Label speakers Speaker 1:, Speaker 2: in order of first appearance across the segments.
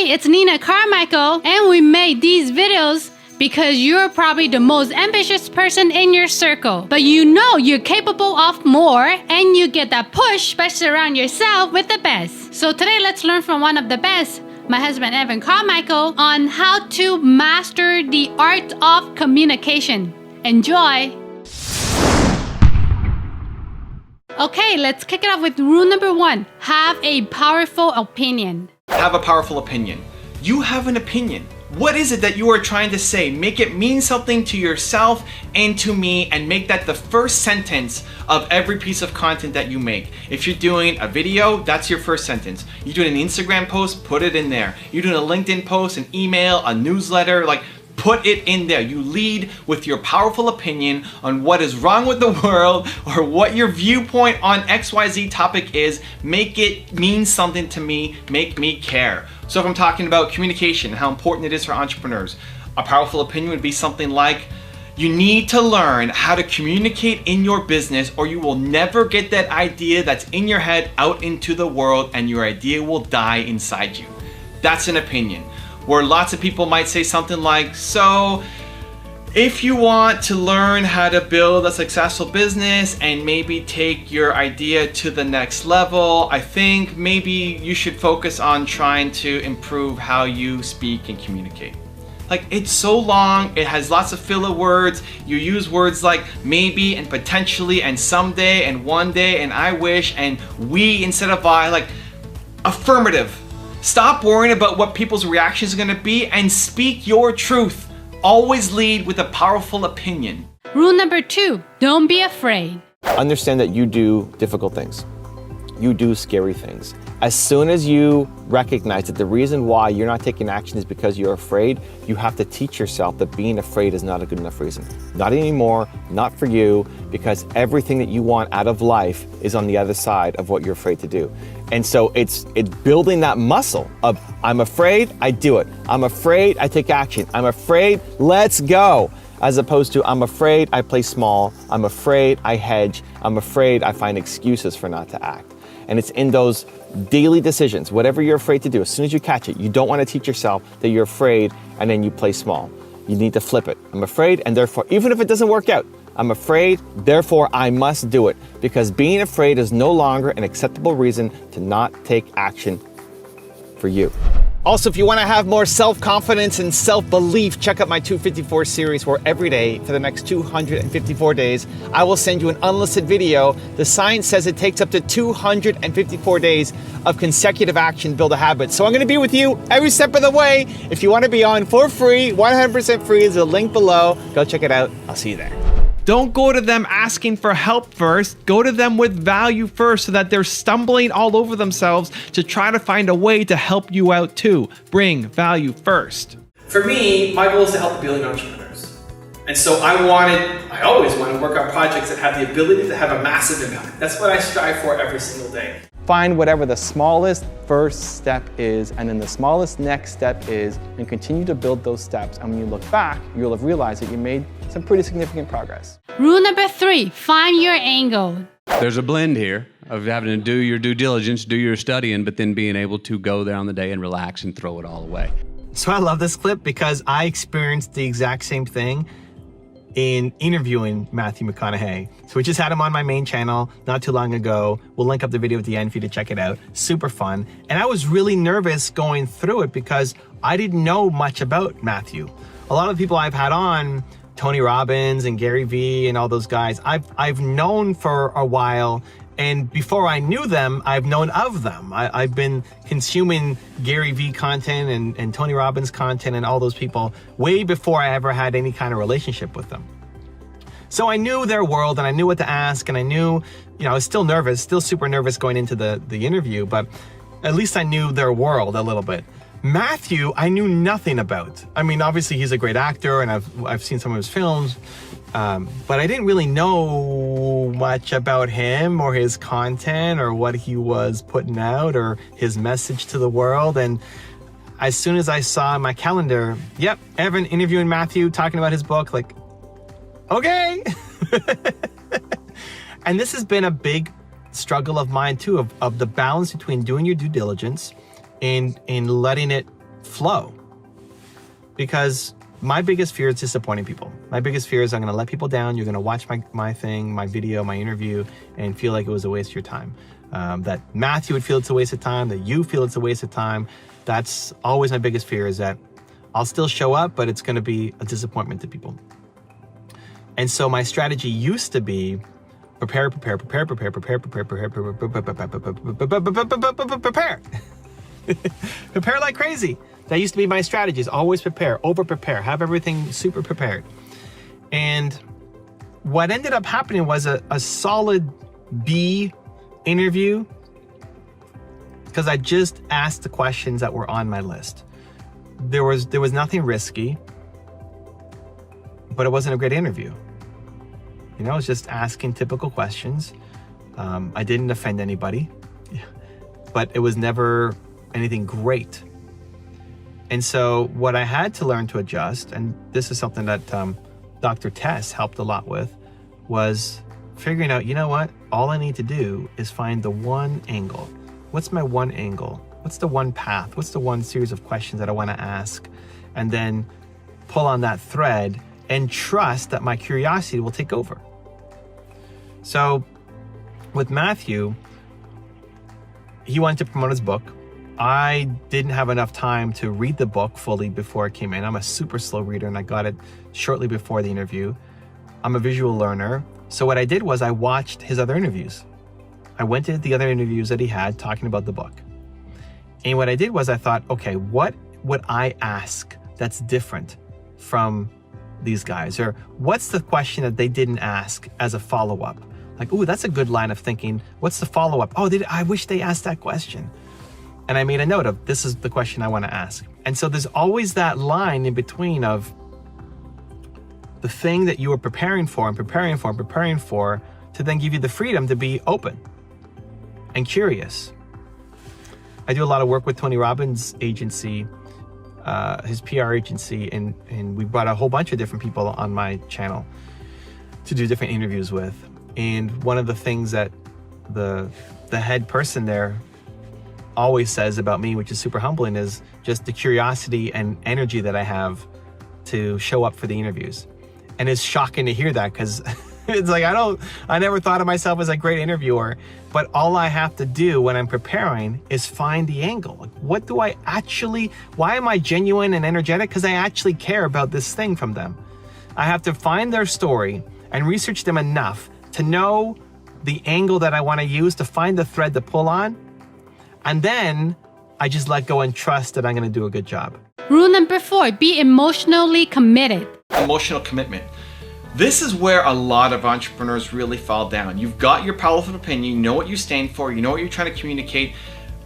Speaker 1: Hey, it's Nina Carmichael, and we made these videos because you're probably the most ambitious person in your circle, but you know you're capable of more, and you get that push by surrounding yourself with the best. So today, let's learn from one of the best, my husband Evan Carmichael, on how to master the art of communication. Enjoy! Okay, let's kick it off with rule number 1. Have a powerful opinion.
Speaker 2: Have a powerful opinion. You have an opinion. What is it that you are trying to say? Make it mean something to yourself and to me, and make that the first sentence of every piece of content that you make. If you're doing a video, that's your first sentence. You're doing an Instagram post, put it in there. You're doing a LinkedIn post, an email, a newsletter, put it in there. You lead with your powerful opinion on what is wrong with the world or what your viewpoint on XYZ topic is. Make it mean something to me, make me care. So if I'm talking about communication, how important it is for entrepreneurs, a powerful opinion would be something like, you need to learn how to communicate in your business, or you will never get that idea that's in your head out into the world, and your idea will die inside you. That's an opinion. Where lots of people might say something like, so if you want to learn how to build a successful business and maybe take your idea to the next level, I think maybe you should focus on trying to improve how you speak and communicate. It's so long, it has lots of filler words. You use words like maybe and potentially and someday and one day and I wish and we instead of I, affirmative. Stop worrying about what people's reactions are going to be and speak your truth. Always lead with a powerful opinion.
Speaker 1: Rule number 2, don't be afraid.
Speaker 3: Understand that you do difficult things. You do scary things. As soon as you recognize that the reason why you're not taking action is because you're afraid, you have to teach yourself that being afraid is not a good enough reason. Not anymore, not for you, because everything that you want out of life is on the other side of what you're afraid to do. And so it's building that muscle of, I'm afraid, I do it. I'm afraid, I take action. I'm afraid, let's go. As opposed to, I'm afraid, I play small. I'm afraid, I hedge. I'm afraid, I find excuses for not to act. And it's in those daily decisions, whatever you're afraid to do, as soon as you catch it, you don't want to teach yourself that you're afraid and then you play small. You need to flip it. I'm afraid, and therefore, even if it doesn't work out, I'm afraid, therefore I must do it. Because being afraid is no longer an acceptable reason to not take action for you. Also, if you want to have more self-confidence and self-belief, check out my 254 series, where every day for the next 254 days, I will send you an unlisted video. The science says it takes up to 254 days of consecutive action to build a habit. So I'm going to be with you every step of the way. If you want to be on for free, 100% free, there's a link below. Go check it out. I'll see you there.
Speaker 2: Don't go to them asking for help first. Go to them with value first, so that they're stumbling all over themselves to try to find a way to help you out too. Bring value first. For me, my goal is to help the billion entrepreneurs. And so I always want to work on projects that have the ability to have a massive impact. That's what I strive for every single day.
Speaker 3: Find whatever the smallest first step is, and then the smallest next step is, and continue to build those steps. And when you look back, you'll have realized that you made some pretty significant progress.
Speaker 1: Rule number 3, find your angle.
Speaker 4: There's a blend here of having to do your due diligence, do your studying, but then being able to go there on the day and relax and throw it all away.
Speaker 5: So I love this clip because I experienced the exact same thing in interviewing Matthew McConaughey. So we just had him on my main channel not too long ago. We'll link up the video at the end for you to check it out. Super fun. And I was really nervous going through it because I didn't know much about Matthew. A lot of the people I've had on, Tony Robbins and Gary Vee and all those guys, I've known for a while, and before I knew them, I've known of them. I've been consuming Gary Vee content and Tony Robbins content and all those people way before I ever had any kind of relationship with them. So I knew their world, and I knew what to ask, and I knew, I was still nervous, still super nervous going into the interview, but at least I knew their world a little bit. Matthew, I knew nothing about. I mean, obviously he's a great actor, and I've seen some of his films, but I didn't really know much about him or his content or what he was putting out or his message to the world. And as soon as I saw my calendar, yep, Evan interviewing Matthew, talking about his book, okay. And this has been a big struggle of mine too, of the balance between doing your due diligence and letting it flow. Because my biggest fear is disappointing people. My biggest fear is I'm gonna let people down. You're gonna watch my thing, my video, my interview, and feel like it was a waste of your time. That Matthew would feel it's a waste of time, that you feel it's a waste of time. That's always my biggest fear, is that I'll still show up, but it's gonna be a disappointment to people. And so my strategy used to be prepare. Prepare like crazy. That used to be my strategies. Always prepare, over prepare, have everything super prepared. And what ended up happening was a solid B interview, because I just asked the questions that were on my list. There was nothing risky, but it wasn't a great interview. You know, I was just asking typical questions. I didn't offend anybody, but it was never anything great. And so what I had to learn to adjust, and this is something that Dr. Tess helped a lot with, was figuring out, you know what? All I need to do is find the one angle. What's my one angle? What's the one path? What's the one series of questions that I want to ask? And then pull on that thread and trust that my curiosity will take over. So with Matthew, he wanted to promote his book. I didn't have enough time to read the book fully before it came in. I'm a super slow reader, and I got it shortly before the interview. I'm a visual learner. So what I did was I watched his other interviews. I went to the other interviews that he had talking about the book. And what I did was I thought, okay, what would I ask that's different from these guys? Or what's the question that they didn't ask as a follow-up? Like, ooh, that's a good line of thinking. What's the follow-up? Oh, I wish they asked that question. And I made a note of, this is the question I want to ask. And so there's always that line in between of the thing that you are preparing for to then give you the freedom to be open and curious. I do a lot of work with Tony Robbins' agency, his PR agency, and we brought a whole bunch of different people on my channel to do different interviews with. And one of the things that the head person there always says about me, which is super humbling, is just the curiosity and energy that I have to show up for the interviews. And it's shocking to hear that, because it's like, I never thought of myself as a great interviewer, but all I have to do when I'm preparing is find the angle. Like, why am I genuine and energetic? Because I actually care about this thing from them. I have to find their story and research them enough to know the angle that I want to use, to find the thread to pull on. And then I just let go and trust that I'm going to do a good job.
Speaker 1: Rule number 4, be emotionally committed.
Speaker 2: Emotional commitment. This is where a lot of entrepreneurs really fall down. You've got your powerful opinion, you know what you stand for, you know what you're trying to communicate,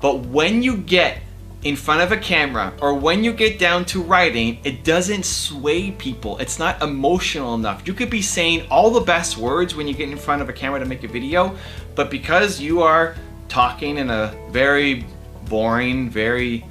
Speaker 2: but when you get in front of a camera or when you get down to writing, it doesn't sway people. It's not emotional enough. You could be saying all the best words when you get in front of a camera to make a video, but because you are talking in a very boring, very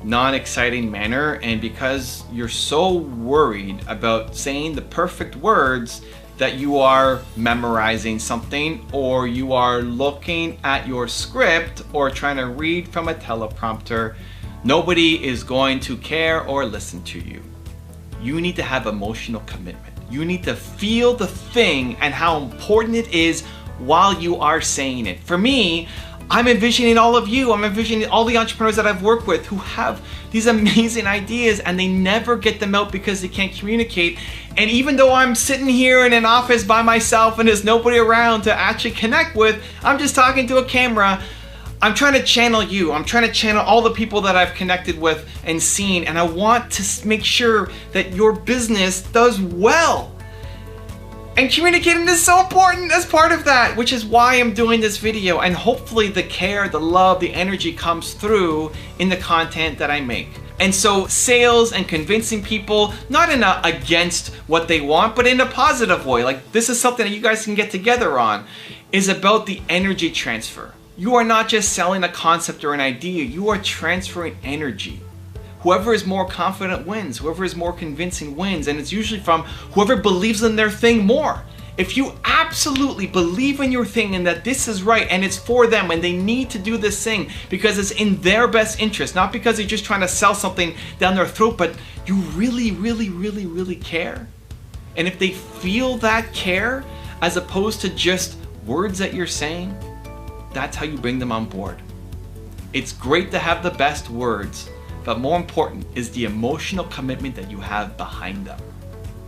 Speaker 2: non-exciting manner, and because you're so worried about saying the perfect words that you are memorizing something, or you are looking at your script or trying to read from a teleprompter, nobody is going to care or listen to you. You need to have emotional commitment. You need to feel the thing and how important it is while you are saying it. For me, I'm envisioning all of you. I'm envisioning all the entrepreneurs that I've worked with who have these amazing ideas and they never get them out because they can't communicate. And even though I'm sitting here in an office by myself and there's nobody around to actually connect with, I'm just talking to a camera. I'm trying to channel you. I'm trying to channel all the people that I've connected with and seen. And I want to make sure that your business does well. And communicating is so important as part of that, which is why I'm doing this video. And hopefully the care, the love, the energy comes through in the content that I make. And so sales and convincing people, not in a against what they want, but in a positive way, like this is something that you guys can get together on, is about the energy transfer. You are not just selling a concept or an idea, you are transferring energy. Whoever is more confident wins. Whoever is more convincing wins. And it's usually from whoever believes in their thing more. If you absolutely believe in your thing and that this is right and it's for them and they need to do this thing because it's in their best interest, not because you're just trying to sell something down their throat, but you really, really, really, really care. And if they feel that care as opposed to just words that you're saying, that's how you bring them on board. It's great to have the best words, but more important is the emotional commitment that you have behind them.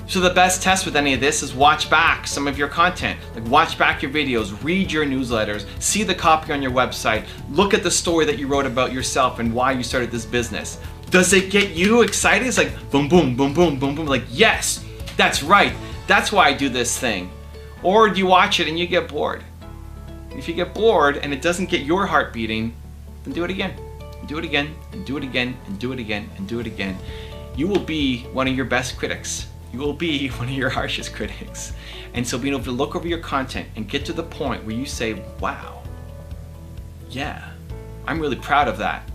Speaker 2: So the best test with any of this is watch back some of your content. Like watch back your videos, read your newsletters, see the copy on your website, look at the story that you wrote about yourself and why you started this business. Does it get you excited? It's like boom, boom, boom, boom, boom, boom. Like, yes, that's right. That's why I do this thing. Or do you watch it and you get bored? If you get bored and it doesn't get your heart beating, then do it again. Do it again, and do it again, and do it again, and do it again. You will be one of your best critics. You will be one of your harshest critics. And so being able to look over your content and get to the point where you say, wow, yeah, I'm really proud of that.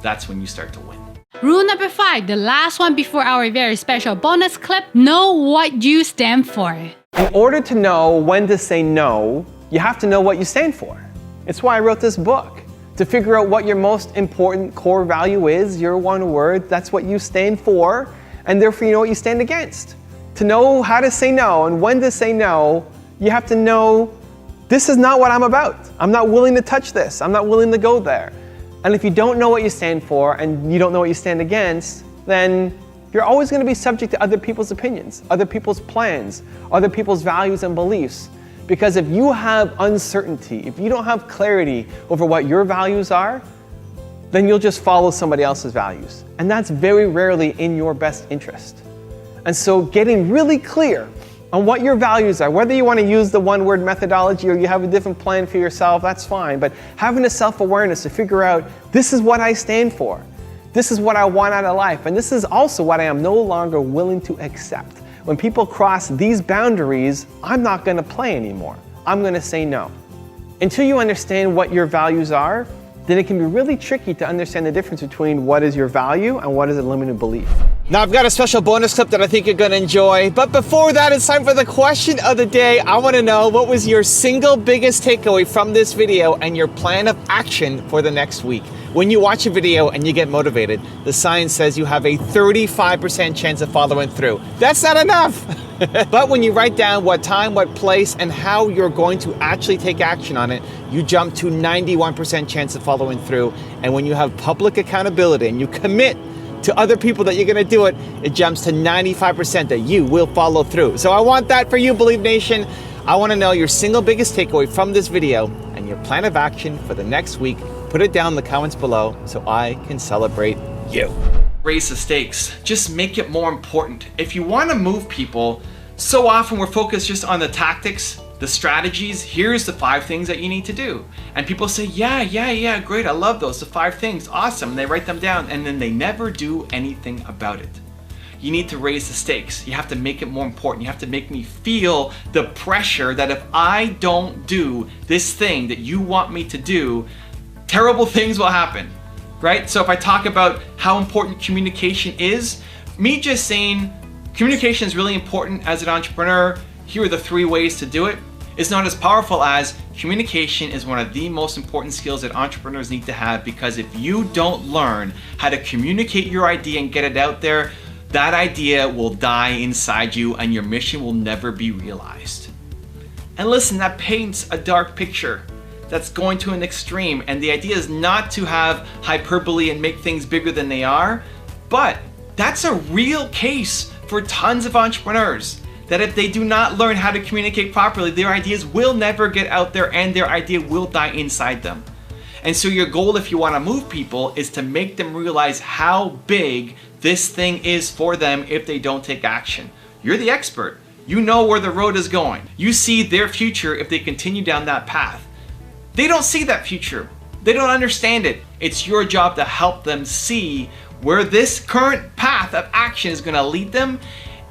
Speaker 2: That's when you start to win.
Speaker 1: Rule number 5, the last one before our very special bonus clip, know what you stand for.
Speaker 6: In order to know when to say no, you have to know what you stand for. It's why I wrote this book. To figure out what your most important core value is, your one word, that's what you stand for, and therefore you know what you stand against. To know how to say no and when to say no, you have to know this is not what I'm about. I'm not willing to touch this. I'm not willing to go there. And if you don't know what you stand for and you don't know what you stand against, then you're always going to be subject to other people's opinions, other people's plans, other people's values and beliefs. Because if you have uncertainty, if you don't have clarity over what your values are, then you'll just follow somebody else's values. And that's very rarely in your best interest. And so getting really clear on what your values are, whether you want to use the one-word methodology or you have a different plan for yourself, that's fine. But having a self-awareness to figure out, this is what I stand for. This is what I want out of life. And this is also what I am no longer willing to accept. When people cross these boundaries, I'm not going to play anymore. I'm going to say no. Until you understand what your values are, then it can be really tricky to understand the difference between what is your value and what is a limited belief.
Speaker 3: Now I've got a special bonus clip that I think you're gonna enjoy, but before that, it's time for the question of the day. I wanna know, what was your single biggest takeaway from this video and your plan of action for the next week? When you watch a video and you get motivated, the science says you have a 35% chance of following through. That's not enough. But when you write down what time, what place, and how you're going to actually take action on it, you jump to 91% chance of following through. And when you have public accountability and you commit to other people that you're gonna do it, it jumps to 95% that you will follow through. So I want that for you, Believe Nation. I wanna know your single biggest takeaway from this video and your plan of action for the next week. Put it down in the comments below so I can celebrate you.
Speaker 2: Raise the stakes. Just make it more important. If you want to move people, so often we're focused just on the tactics, the strategies. Here's the 5 things that you need to do. And people say, yeah, great, I love those, the 5 things, awesome. And they write them down and then they never do anything about it. You need to raise the stakes. You have to make it more important. You have to make me feel the pressure that if I don't do this thing that you want me to do, terrible things will happen. Right? So if I talk about how important communication is, me just saying communication is really important as an entrepreneur, here are the 3 ways to do it, is not as powerful as communication is one of the most important skills that entrepreneurs need to have, because if you don't learn how to communicate your idea and get it out there, that idea will die inside you and your mission will never be realized. And listen, that paints a dark picture. That's going to an extreme, and the idea is not to have hyperbole and make things bigger than they are, but that's a real case for tons of entrepreneurs, that if they do not learn how to communicate properly, their ideas will never get out there and their idea will die inside them. And so your goal, if you want to move people, is to make them realize how big this thing is for them if they don't take action. You're the expert. You know where the road is going. You see their future if they continue down that path. They don't see that future. They don't understand it. It's your job to help them see where this current path of action is going to lead them.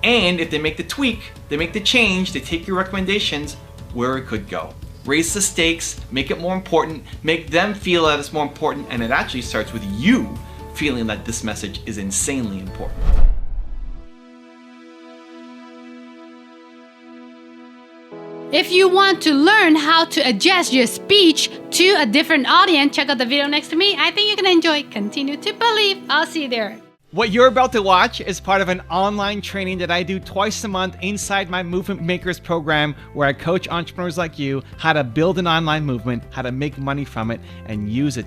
Speaker 2: And if they make the tweak, they make the change, they take your recommendations, where it could go. Raise the stakes, make it more important, make them feel that it's more important, and it actually starts with you feeling that this message is insanely important.
Speaker 1: If you want to learn how to adjust your speech to a different audience, check out the video next to me. I think you're gonna enjoy. Continue to believe. I'll see you there.
Speaker 2: What you're about to watch is part of an online training that I do twice a month inside my Movement Makers program, where I coach entrepreneurs like you how to build an online movement, how to make money from it, and use it